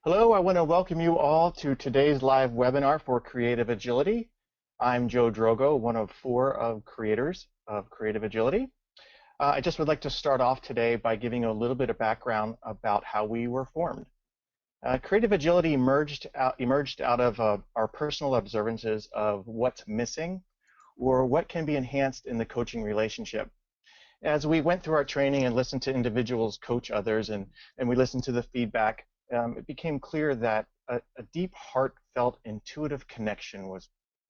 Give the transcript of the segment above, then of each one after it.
Hello, I want to welcome you all to today's live webinar for Creative Agility. I'm Joe Drogo, one of four creators of Creative Agility. I just would like to start off today by giving a little bit of background about how we were formed. Creative Agility emerged out of our personal observances of what's missing or what can be enhanced in the coaching relationship. As we went through our training and listened to individuals coach others and we listened to the feedback, it became clear that a deep, heartfelt, intuitive connection was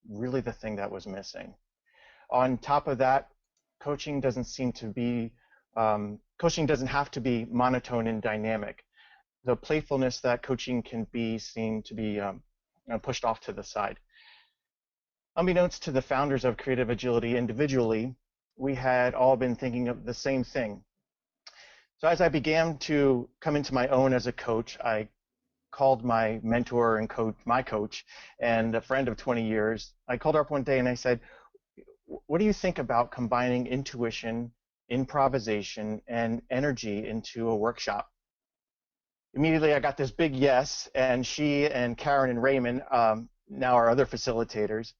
really the thing that was missing. On top of that, coaching doesn't have to be monotone and dynamic. The playfulness that coaching can be seemed to be pushed off to the side. Unbeknownst to the founders of Creative Agility individually, we had all been thinking of the same thing. So as I began to come into my own as a coach, I called my mentor and my coach, and a friend of 20 years. I called her up one day and I said, what do you think about combining intuition, improvisation, and energy into a workshop? Immediately I got this big yes, and she and Karen and Raymond, now our other facilitators,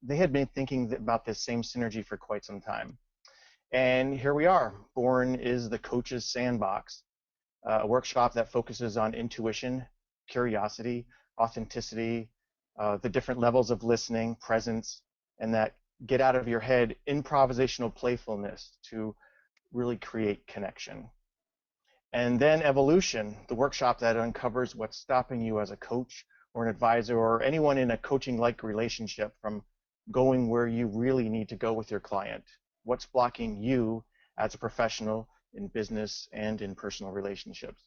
they had been thinking about this same synergy for quite some time. And here we are. Born is the Coach's Sandbox, a workshop that focuses on intuition, curiosity, authenticity, the different levels of listening, presence, and that get out of your head improvisational playfulness to really create connection. And then Evolution, the workshop that uncovers what's stopping you as a coach or an advisor or anyone in a coaching-like relationship from going where you really need to go with your client. What's blocking you as a professional in business and in personal relationships?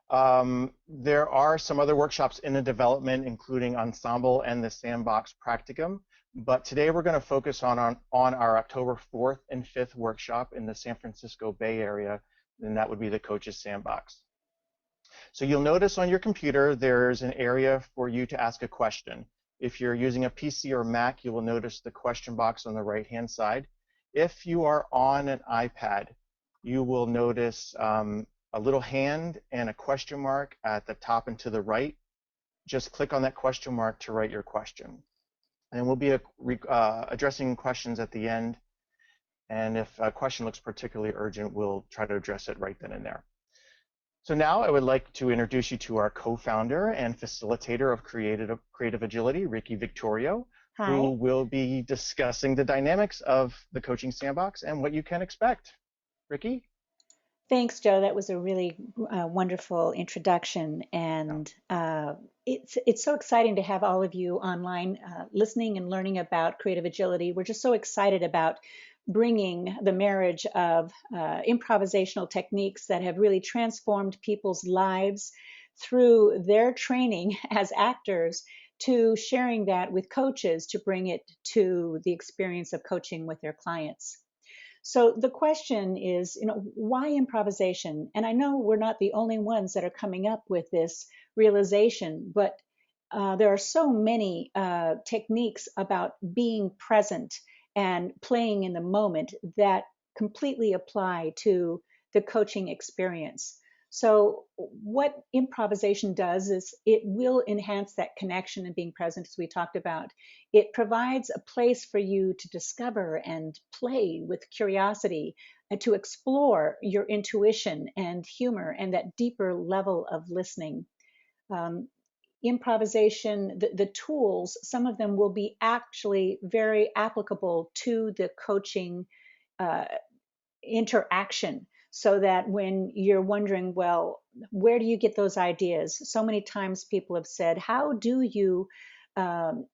There are some other workshops in the development, including Ensemble and the Sandbox Practicum, but today we're going to focus on our October 4th and 5th workshop in the San Francisco Bay Area, and that would be the Coach's Sandbox. So you'll notice on your computer there's an area for you to ask a question. If you're using a PC or Mac, you will notice the question box on the right-hand side. If you are on an iPad, you will notice a little hand and a question mark at the top and to the right. Just click on that question mark to write your question. And we'll be addressing questions at the end. And if a question looks particularly urgent, we'll try to address it right then and there. So now I would like to introduce you to our co-founder and facilitator of Creative Agility, Ricky Victorio, Hi. who will be discussing the dynamics of the Coaching Sandbox and what you can expect. Ricky? Thanks, Joe. That was a really wonderful introduction, Yeah. and it's so exciting to have all of you online listening and learning about creative agility. We're just so excited about bringing the marriage of improvisational techniques that have really transformed people's lives through their training as actors to sharing that with coaches to bring it to the experience of coaching with their clients. So the question is, why improvisation? And I know we're not the only ones that are coming up with this realization, but there are so many techniques about being present and playing in the moment that completely apply to the coaching experience. So, what improvisation does is it will enhance that connection and being present, as we talked about. It provides a place for you to discover and play with curiosity and to explore your intuition and humor and that deeper level of listening. Um, Improvisation, the tools, some of them will be actually very applicable to the coaching uh, interaction, so that when you're wondering, well, where do you get those ideas? So many times people have said, how do you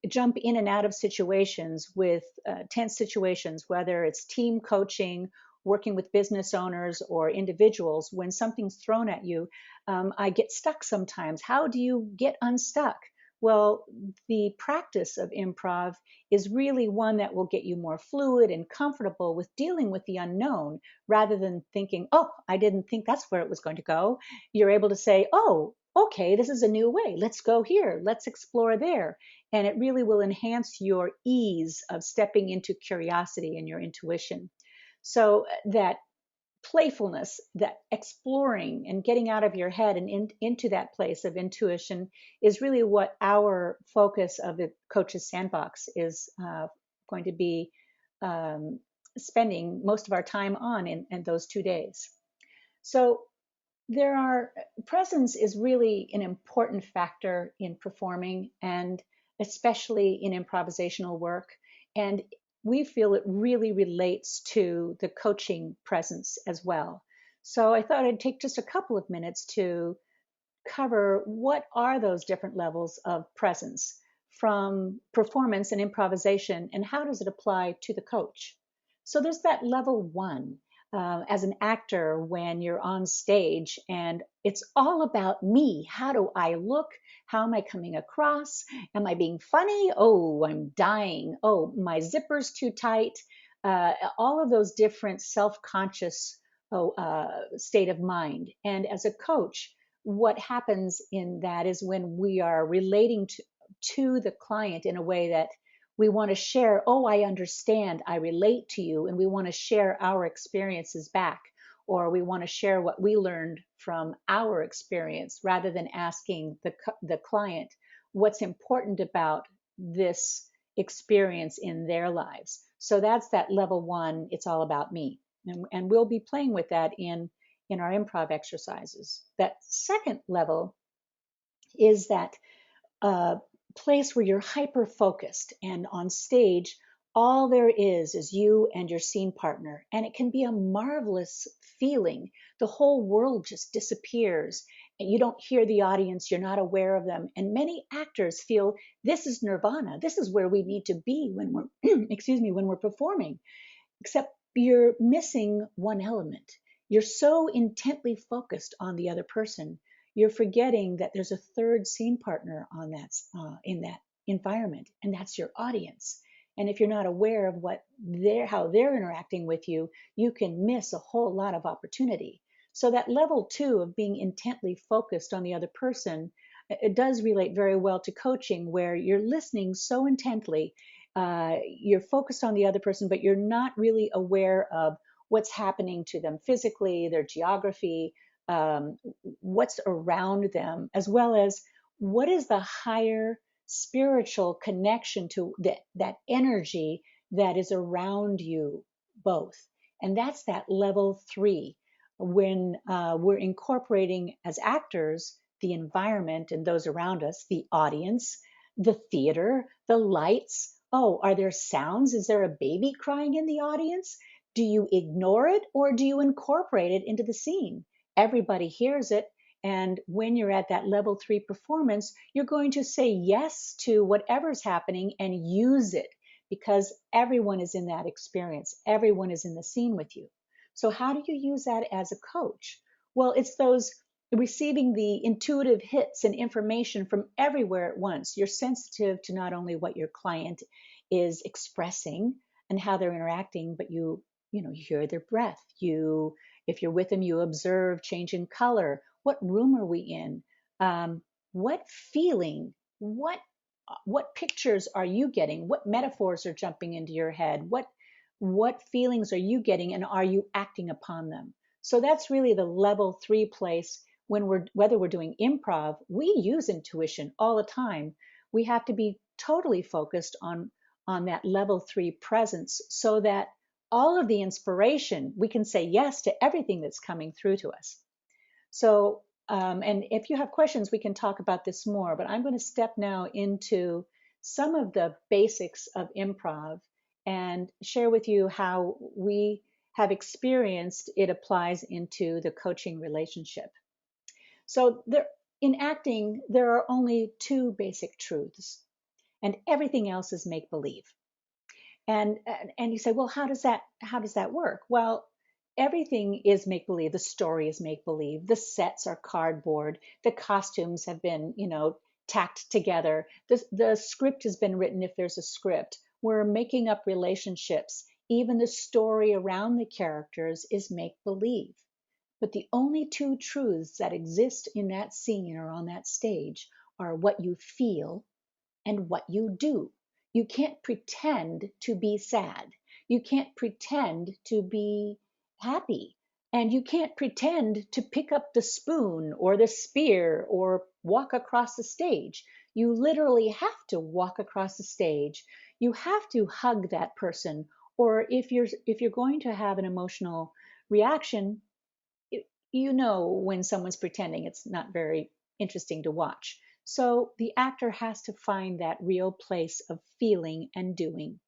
jump in and out of situations with tense situations, whether it's team coaching, working with business owners or individuals, when something's thrown at you, I get stuck sometimes. How do you get unstuck? Well, the practice of improv is really one that will get you more fluid and comfortable with dealing with the unknown rather than thinking, oh, I didn't think that's where it was going to go. You're able to say, oh, okay, this is a new way. Let's go here. Let's explore there. And it really will enhance your ease of stepping into curiosity and your intuition. So that playfulness, that exploring and getting out of your head and into that place of intuition is really what our focus of the Coach's Sandbox is going to be um, spending most of our time on in those 2 days. So there are presence is really an important factor in performing and especially in improvisational work. And we feel it really relates to the coaching presence as well. So I thought I'd take just a couple of minutes to cover what are those different levels of presence from performance and improvisation, and how does it apply to the coach. So there's that level one. As an actor, when you're on stage and it's all about me, how do I look? How am I coming across? Am I being funny? Oh, I'm dying. Oh, my zipper's too tight. All of those different self-conscious state of mind. And as a coach, what happens in that is when we are relating to the client in a way that we want to share, oh, I understand, I relate to you, and we want to share our experiences back, or we want to share what we learned from our experience rather than asking the client what's important about this experience in their lives. So that's that level one, it's all about me. And we'll be playing with that in our improv exercises. That second level is that place where you're hyper focused, and on stage, all there is you and your scene partner. And it can be a marvelous feeling. The whole world just disappears and you don't hear the audience, you're not aware of them. And many actors feel this is nirvana. This is where we need to be when we're, excuse me, when we're performing, except you're missing one element. You're so intently focused on the other person, you're forgetting that there's a third scene partner on that in that environment, and that's your audience. And if you're not aware of how they're interacting with you, you can miss a whole lot of opportunity. So that level two of being intently focused on the other person, it does relate very well to coaching, where you're listening so intently, you're focused on the other person, but you're not really aware of what's happening to them physically, their geography, what's around them, as well as what is the higher spiritual connection to that energy that is around you both. And that's that level three, when we're incorporating as actors the environment and those around us, the audience, the theater, the lights. Oh, are there sounds? Is there a baby crying in the audience? Do you ignore it or do you incorporate it into the scene? Everybody hears it. And when you're at that level three performance, you're going to say yes to whatever's happening and use it, because everyone is in that experience. Everyone is in the scene with you. So, how do you use that as a coach? Well, it's those receiving the intuitive hits and information from everywhere at once. You're sensitive to not only what your client is expressing and how they're interacting, but you hear their breath. If you're with them, you observe change in color. What room are we in? What feeling? What pictures are you getting? What metaphors are jumping into your head? What feelings are you getting, and are you acting upon them? So that's really the level three place. Whether we're doing improv, we use intuition all the time. We have to be totally focused on that level three presence, so that all of the inspiration, we can say yes to everything that's coming through to us. So, and if you have questions, we can talk about this more, but I'm going to step now into some of the basics of improv and share with you how we have experienced it applies into the coaching relationship. So in acting, there are only two basic truths, and everything else is make believe. And you say, well, how does that work? Well, everything is make believe. The story is make believe. The sets are cardboard. The costumes have been, tacked together. The script has been written if there's a script. We're making up relationships. Even the story around the characters is make believe. But the only two truths that exist in that scene or on that stage are what you feel and what you do. You can't pretend to be sad. You can't pretend to be happy. And you can't pretend to pick up the spoon or the spear or walk across the stage. You literally have to walk across the stage. You have to hug that person. Or if you're going to have an emotional reaction, you know when someone's pretending, it's not very interesting to watch. So the actor has to find that real place of feeling and doing.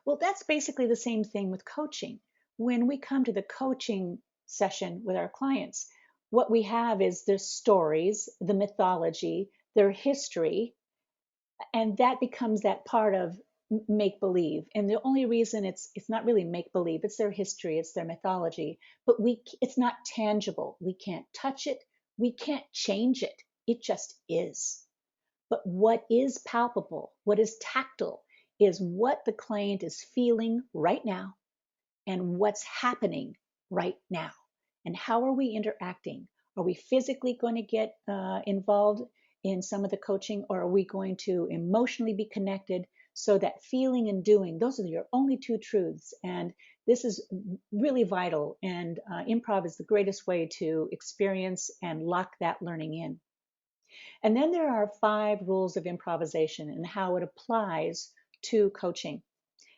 Well, that's basically the same thing with coaching. When we come to the coaching session with our clients, what we have is their stories, the mythology, their history, and that becomes that part of make believe. And the only reason it's not really make believe, it's their history, it's their mythology, but it's not tangible. We can't touch it, we can't change it. It just is. But what is palpable, what is tactile, is what the client is feeling right now and what's happening right now. And how are we interacting? Are we physically going to get involved in some of the coaching, or are we going to emotionally be connected? So that feeling and doing, those are your only two truths. And this is really vital. And improv is the greatest way to experience and lock that learning in. And then there are 5 rules of improvisation and how it applies to coaching.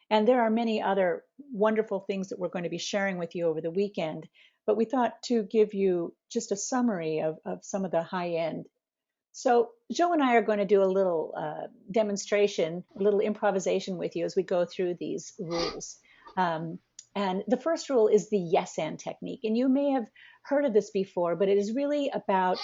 And there are many other wonderful things that we're going to be sharing with you over the weekend. But we thought to give you just a summary of some of the high end. So, Joe and I are going to do a little demonstration, a little improvisation with you as we go through these rules. And the first rule is the yes and technique. And you may have heard of this before, but it is really about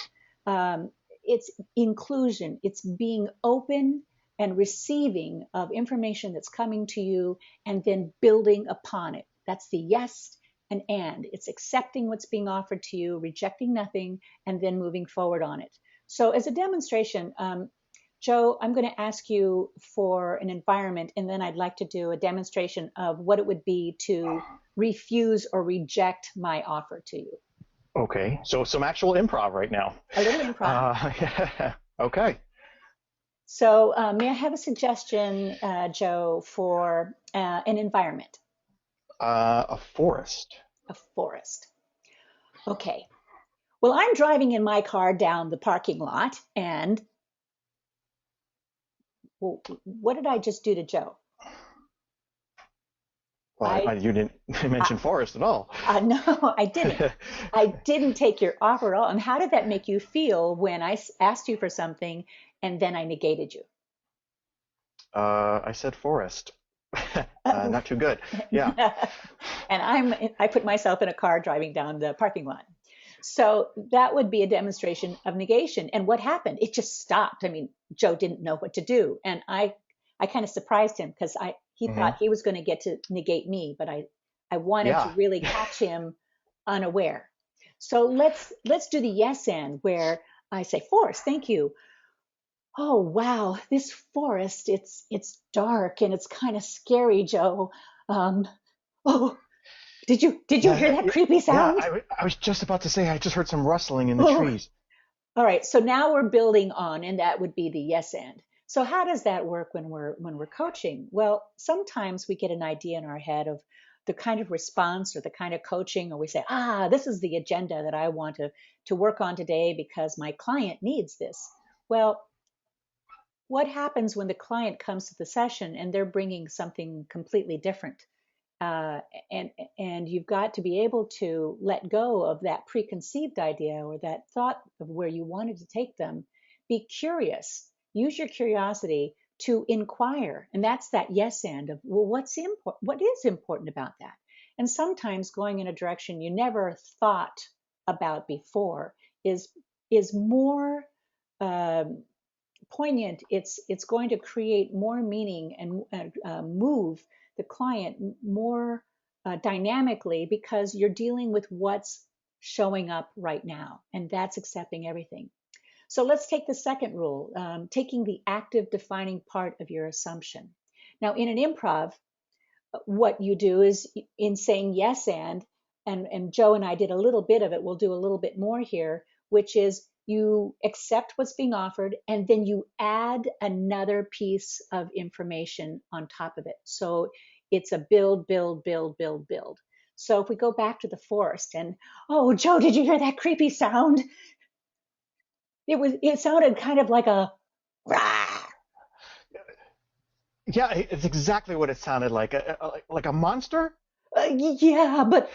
it's inclusion, it's being open and receiving of information that's coming to you and then building upon it. That's the yes and. It's accepting what's being offered to you, rejecting nothing, and then moving forward on it. So, as a demonstration, Joe, I'm going to ask you for an environment, and then I'd like to do a demonstration of what it would be to refuse or reject my offer to you. Okay, so some actual improv right now. A little improv. Yeah. Okay. So, may I have a suggestion, Joe, for an environment? A forest. A forest. Okay. Well, I'm driving in my car down the parking lot, and well, what did I just do to Joe? Well, I, you didn't mention forest at all. no, I didn't. I didn't take your offer at all. And how did that make you feel when I asked you for something and then I negated you? I said forest. Not too good. Yeah. And I put myself in a car driving down the parking lot. So that would be a demonstration of negation. And what happened? It just stopped. I mean, Joe didn't know what to do. And I kind of surprised him because he Hmm. thought he was going to get to negate me, but I wanted to Yeah. really catch him unaware. So let's do the yes and where I say, Forrest, thank you. Oh wow, this forest, it's dark and it's kind of scary, Joe. Um, oh, did you hear Yeah. that Yeah. creepy Yeah. sound? I was just about to say I just heard some rustling in the Oh, trees. all right. So now we're building on, and that would be the yes and. So how does that work when we're coaching? Well, sometimes we get an idea in our head of the kind of response or the kind of coaching, or we say, this is the agenda that I want to work on today because my client needs this. Well, what happens when the client comes to the session and they're bringing something completely different? uh, and and you've got to be able to let go of that preconceived idea or that thought of where you wanted to take them. Be curious, use your curiosity to inquire, and that's that yes and of, well, what is important about that. And sometimes going in a direction you never thought about before is more um, poignant. It's going to create more meaning and move the client more dynamically because you're dealing with what's showing up right now, and that's accepting everything. So let's take the second rule, taking the active defining part of your assumption. Now, in an improv, what you do is in saying yes and Joe and I did a little bit of it, we'll do a little bit more here, which is you accept what's being offered and then you add another piece of information on top of it. So it's a build, build, build, build, build. So if we go back to the forest and, oh, Joe, did you hear that creepy sound? It sounded kind of like a rah. Yeah, it's exactly what it sounded like. Like a monster? Yeah, but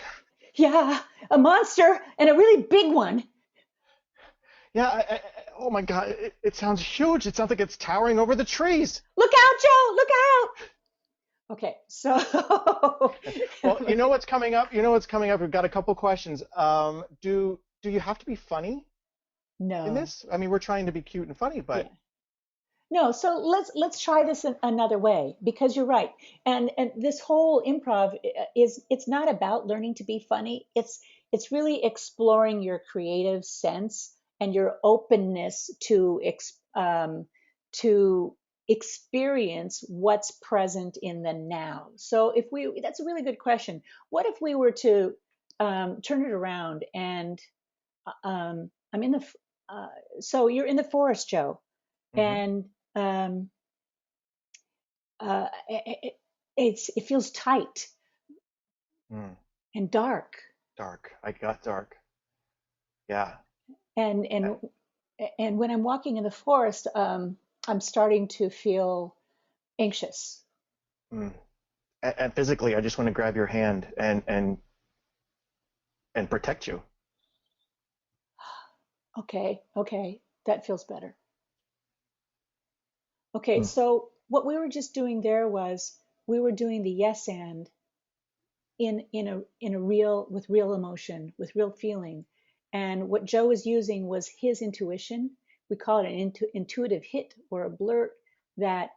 yeah, a monster and a really big one. Yeah, oh my God, it sounds huge. It sounds like it's towering over the trees. Look out, Joe, look out. Okay, so Well, you know what's coming up? You know what's coming up? We've got a couple questions. Do you have to be funny in no. this? I mean, we're trying to be cute and funny, Yeah. but No, so let's try this another way because you're right. And this whole improv is it's not about learning to be funny. It's really exploring your creative sense and your openness to experience what's present in the now. So if we that's a really good question. What if we were to turn it around and I'm in the so you're in the forest, Joe, hmm and um, it feels tight mm, and dark, dark. I got dark. Yeah. and Uh, and and when I'm walking in the forest, I'm starting to feel anxious. mm. And physically, I just want to grab your hand and protect you. Okay, okay, that feels better. Okay, Mm, so what we were just doing there was we were doing the yes and in a real with real emotion with real feeling, and what Joe was using was his intuition. We call it an intuitive hit or a blurt, that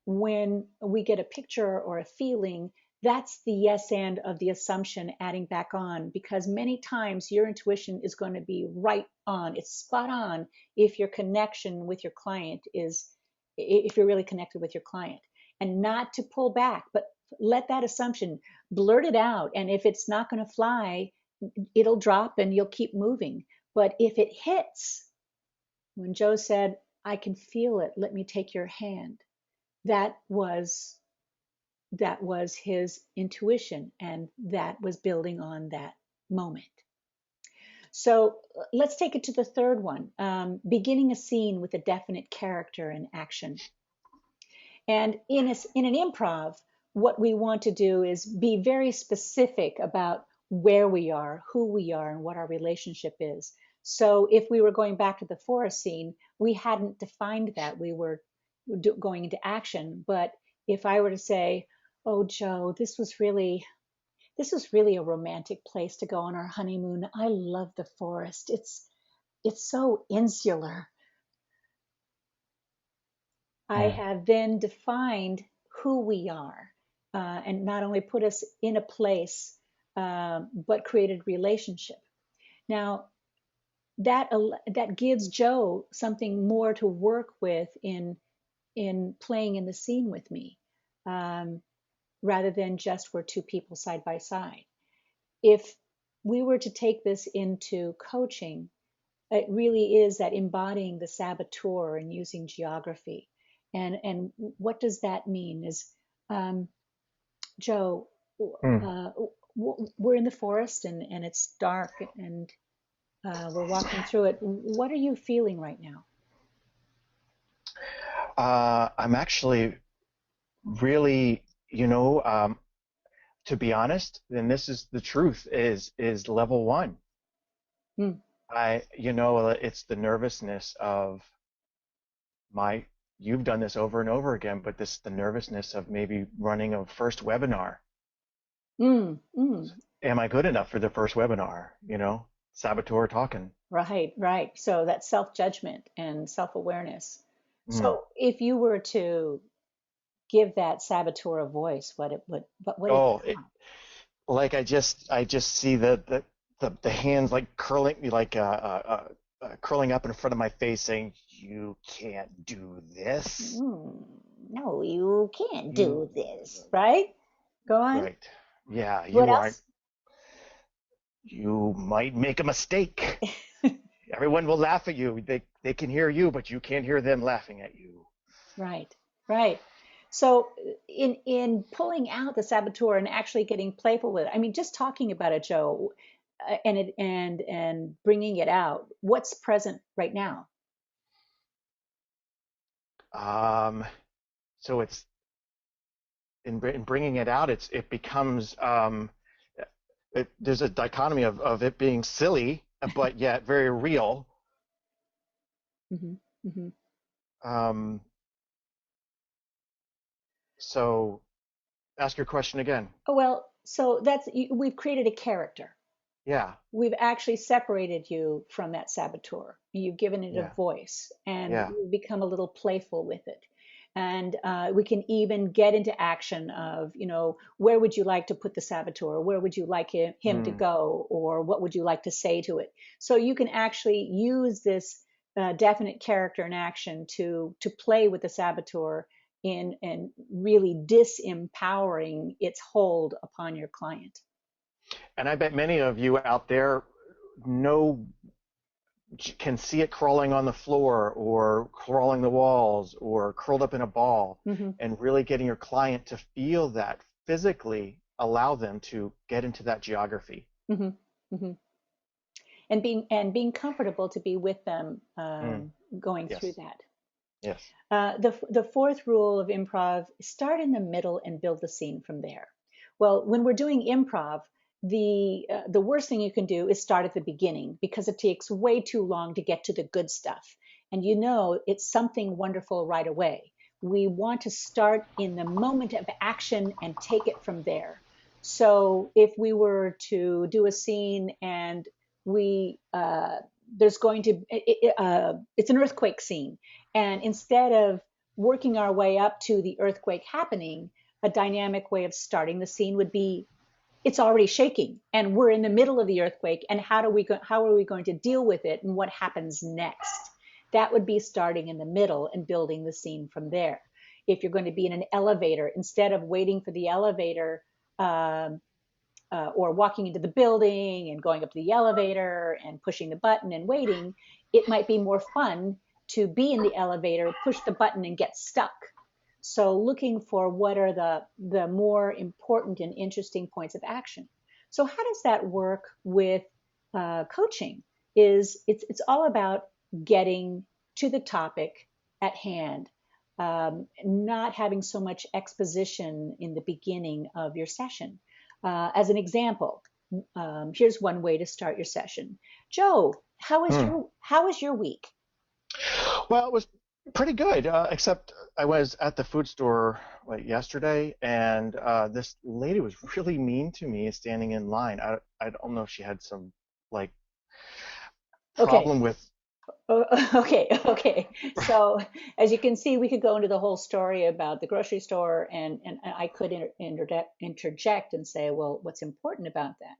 when we get a picture or a feeling, that's the yes and of the assumption adding back on, because many times your intuition is going to be right on, it's spot on if your connection with your client is, if you're really connected with your client, and not to pull back, but let that assumption blurt it out. And if it's not going to fly, it'll drop and you'll keep moving. But if it hits, when Joe said, I can feel it, let me take your hand, that was that was his intuition, and that was building on that moment. So let's take it to the third one, beginning a scene with a definite character and action. And in an improv, what we want to do is be very specific about where we are, who we are, and what our relationship is. So if we were going back to the forest scene, we hadn't defined that. We were going into action. But if I were to say, "Oh, Joe, this was really a romantic place to go on our honeymoon. I love the forest. It's so insular." I mm, have then defined who we are, and not only put us in a place, but created relationship. Now that gives Joe something more to work with in playing in the scene with me, um, rather than just we're two people side by side. If we were to take this into coaching, it really is that embodying the saboteur and using geography. And what does that mean? Is um, Joe, mm. uh, we're in the forest and it's dark and we're walking through it. What are you feeling right now? I'm actually really, you know, to be honest, and this is the truth, is level one. Hmm. It's the nervousness of my, you've done this over and over again, but this, the nervousness of maybe running a first webinar. Mm, mm. Am I good enough for the first webinar? Saboteur talking. Right, right. So that's self-judgment and self-awareness. Mm. So if you were to give that saboteur a voice, what would it Oh, sound? like I just see the hands like curling, like curling up in front of my face, saying, "You can't do this. Mm, no, you can't You do this, right? Go on. right? Yeah, What you aren't. else? You might make a mistake. Everyone will laugh at you. They can hear you, but you can't hear them laughing at you." Right, right. So in pulling out the saboteur and actually getting playful with it, I mean, just talking about it, Joe, and bringing it out. What's present right now? Um, so it's in bringing it out, it becomes there's a dichotomy of it being silly, but yet very real. Hmm. Hmm. Um, so ask your question again. Oh, well, so we've created a character. Yeah, We've actually separated you from that saboteur. You've given it a yeah, voice, and yeah. we've become a little playful with it. And we can even get into action of, where would you like to put the saboteur? Where would you like him to Mm. go? Or what would you like to say to it? So you can actually use this definite character in action to play with the saboteur in and really disempowering its hold upon your client. And I bet many of you out there know can see it crawling on the floor or crawling the walls or curled up in a ball, Hmm. and really getting your client to feel that physically allow them to get into that geography. Hmm. Hmm. And being comfortable to be with them, Mm. going through Yes, that. yes. The fourth rule of improv: start in the middle and build the scene from there. Well, when we're doing improv, the worst thing you can do is start at the beginning, because it takes way too long to get to the good stuff, and it's something wonderful right away. We want to start in the moment of action and take it from there. So if we were to do a scene and we there's going to it's an earthquake scene, and instead of working our way up to the earthquake happening, a dynamic way of starting the scene would be, it's already shaking and we're in the middle of the earthquake, and how are we going to deal with it and what happens next? That would be starting in the middle and building the scene from there. If you're going to be in an elevator, instead of waiting for the elevator, um, or walking into the building and going up to the elevator and pushing the button and waiting, it might be more fun to be in the elevator, push the button, and get stuck. So looking for what are the more important and interesting points of action. So how does that work with coaching? It's all about getting to the topic at hand, not having so much exposition in the beginning of your session. As an example, here's one way to start your session. Joe, Hmm. how was your week? Well, it was pretty good, except I was at the food store like yesterday, and this lady was really mean to me standing in line. I don't know if she had some like Okay. problem with. Okay, okay. So as you can see, we could go into the whole story about the grocery store, and I could interject and say, well, what's important about that?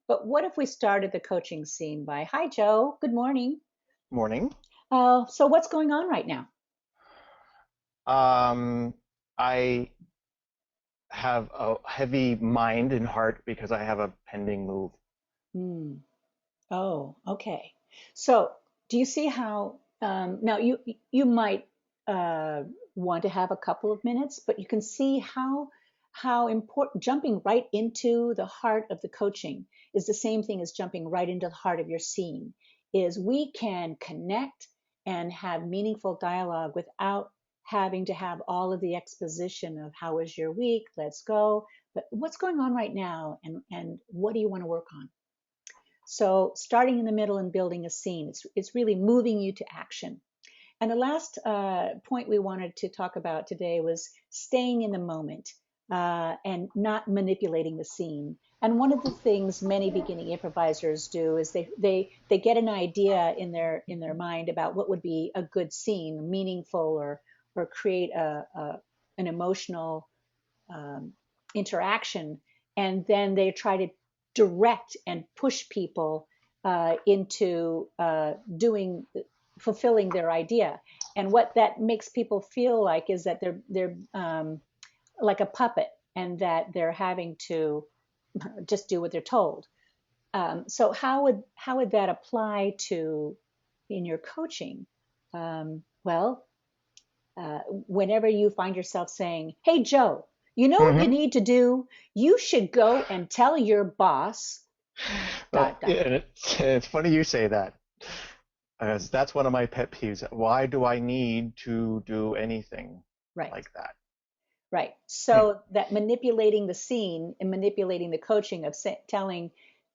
But what if we started the coaching scene by, hi, Joe, good morning. Morning. So what's going on right now? Um, I have a heavy mind and heart because I have a pending move. Hmm. Oh, okay. So, do you see how now you might uh, want to have a couple of minutes, but you can see how important jumping right into the heart of the coaching is the same thing as jumping right into the heart of your scene. Is we can connect and have meaningful dialogue without having to have all of the exposition of how was your week, let's go, but what's going on right now, and what do you want to work on? So starting in the middle and building a scene, it's really moving you to action. And the last point we wanted to talk about today was staying in the moment, and not manipulating the scene. And one of the things many beginning improvisers do is they get an idea in their mind about what would be a good scene, meaningful, or create an emotional um, interaction, and then they try to direct and push people into doing fulfilling their idea. And what that makes people feel like is that they're like a puppet, and that they're having to just do what they're told. So how would that apply to in your coaching? Well, whenever you find yourself saying, "Hey, Joe, you know what you Hmm. need to do? You should go and tell your boss, Well, dot, dot, yeah, and dot." it's funny you say that, as that's one of my pet peeves. Why do I need to do anything Right. like that? Right. Hmm. So that manipulating the scene and manipulating the coaching of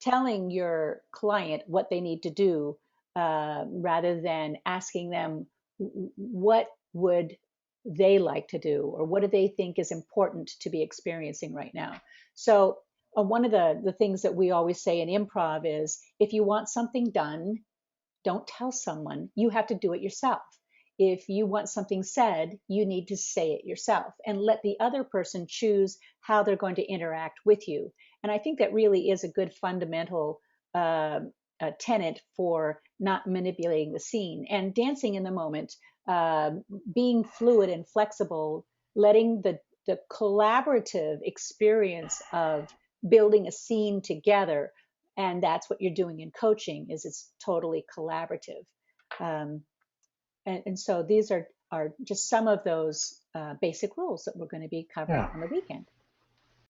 telling your client what they need to do, rather than asking them what would they like to do, or what do they think is important to be experiencing right now. So one of the things that we always say in improv is, if you want something done, don't tell someone. You have to do it yourself. If you want something said, you need to say it yourself and let the other person choose how they're going to interact with you. And I think that really is a good fundamental uh, tenet for not manipulating the scene and dancing in the moment, uh, being fluid and flexible, letting the collaborative experience of building a scene together, and that's what you're doing in coaching, is it's totally collaborative. um, and so these are just some of those basic rules that we're going to be covering Yeah. on the weekend.